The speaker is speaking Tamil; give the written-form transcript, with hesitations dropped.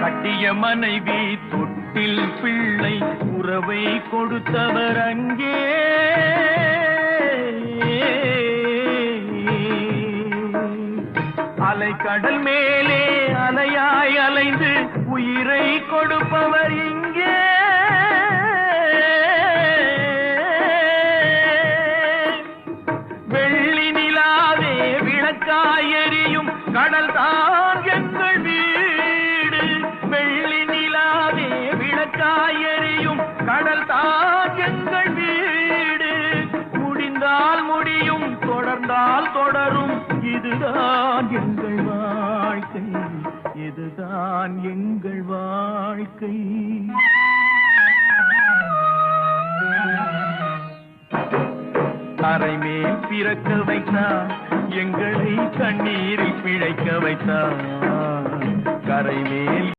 கட்டிய மனைவி தொட்டில் பிள்ளை உறவை கொடுத்தவர் அங்கே. அலைக்கடல் மேலே அலையாய் அலைந்து உயிரை கொடுப்பவர் இங்கே. வெள்ளி நிலாவே விளக்காய் எரியும் கடல் தான் எங்கள் வீடு. வெள்ளி நிலாவே விளக்காய் எரியும் கடல் தான் எங்கள் வீடு. முடிந்தால் முடியும், தொடர்ந்தால் தொடரும், இதுதான் எங்கள் வாழ்க்கை, இதுதான் எங்கள் வாழ்க்கை. அரைமேல் பிறக்க வைத்தார், எங்களை கண்ணீரில் பிழைக்க வைத்தார். கரைமேல்